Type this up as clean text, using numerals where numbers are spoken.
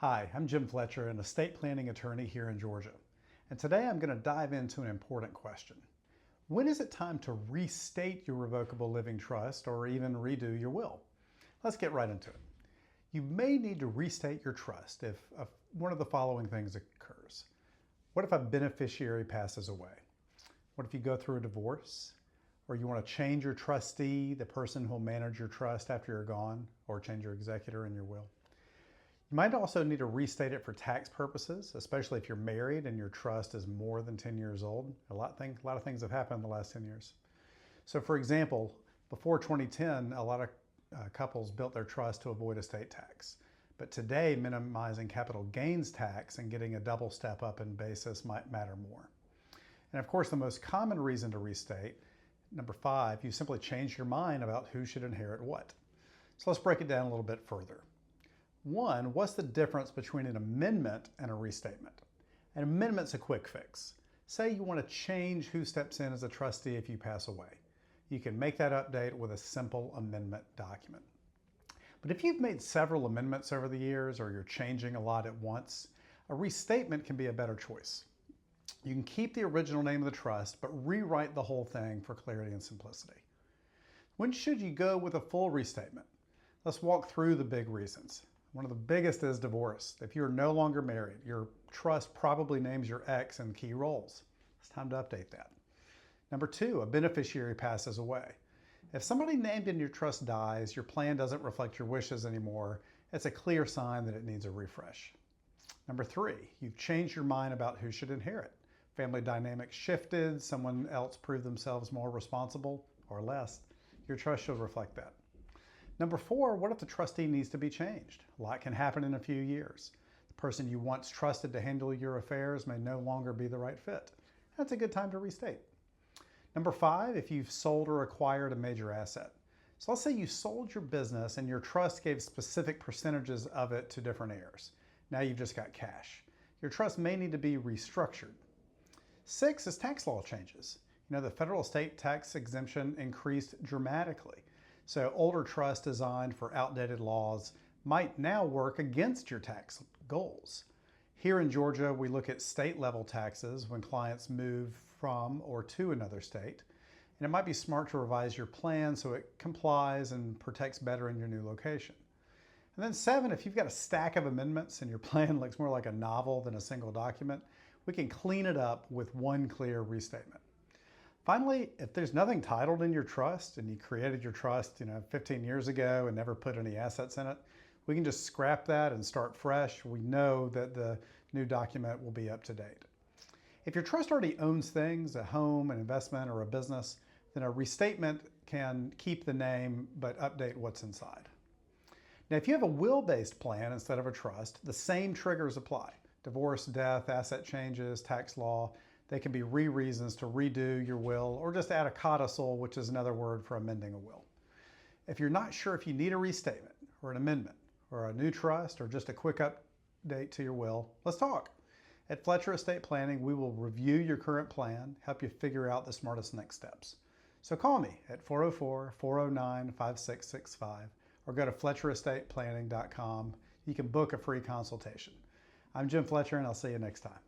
Hi, I'm Jim Fletcher, an estate planning attorney here in Georgia. And today I'm going to dive into an important question. When is it time to restate your revocable living trust or even redo your will? Let's get right into it. You may need to restate your trust if one of the following things occurs. What if a beneficiary passes away? What if you go through a divorce? Or you want to change your trustee, the person who will manage your trust after you're gone, or change your executor in your will? You might also need to restate it for tax purposes, especially if you're married and your trust is more than 10 years old. A lot of things have happened in the last 10 years. So for example, before 2010, a lot of couples built their trust to avoid estate tax. But today, minimizing capital gains tax and getting a double step up in basis might matter more. And of course, the most common reason to restate, number 5, you simply change your mind about who should inherit what. So let's break it down a little bit further. 1, what's the difference between an amendment and a restatement? An amendment's a quick fix. Say you want to change who steps in as a trustee if you pass away. You can make that update with a simple amendment document. But if you've made several amendments over the years or you're changing a lot at once, a restatement can be a better choice. You can keep the original name of the trust, but rewrite the whole thing for clarity and simplicity. When should you go with a full restatement? Let's walk through the big reasons. One of the biggest is divorce. If you're no longer married, your trust probably names your ex in key roles. It's time to update that. Number 2, a beneficiary passes away. If somebody named in your trust dies, your plan doesn't reflect your wishes anymore. It's a clear sign that it needs a refresh. Number 3, you've changed your mind about who should inherit. Family dynamics shifted, someone else proved themselves more responsible or less. Your trust should reflect that. Number 4, what if the trustee needs to be changed? A lot can happen in a few years. The person you once trusted to handle your affairs may no longer be the right fit. That's a good time to restate. Number 5, if you've sold or acquired a major asset. So let's say you sold your business and your trust gave specific percentages of it to different heirs. Now you've just got cash. Your trust may need to be restructured. 6 is tax law changes. The federal estate tax exemption increased dramatically. So older trusts designed for outdated laws might now work against your tax goals. Here in Georgia, we look at state level taxes when clients move from or to another state. And it might be smart to revise your plan so it complies and protects better in your new location. And then 7, if you've got a stack of amendments and your plan looks more like a novel than a single document, we can clean it up with one clear restatement. Finally, if there's nothing titled in your trust and you created your trust 15 years ago and never put any assets in it, we can just scrap that and start fresh. We know that the new document will be up to date. If your trust already owns things, a home, an investment, or a business, then a restatement can keep the name but update what's inside. Now, if you have a will-based plan instead of a trust, the same triggers apply. Divorce, death, asset changes, tax law. They can be reasons to redo your will or just add a codicil, which is another word for amending a will. If you're not sure if you need a restatement or an amendment or a new trust or just a quick update to your will, let's talk. At Fletcher Estate Planning, we will review your current plan, help you figure out the smartest next steps. So call me at 404-409-5665 or go to FletcherEstatePlanning.com. You can book a free consultation. I'm Jim Fletcher, and I'll see you next time.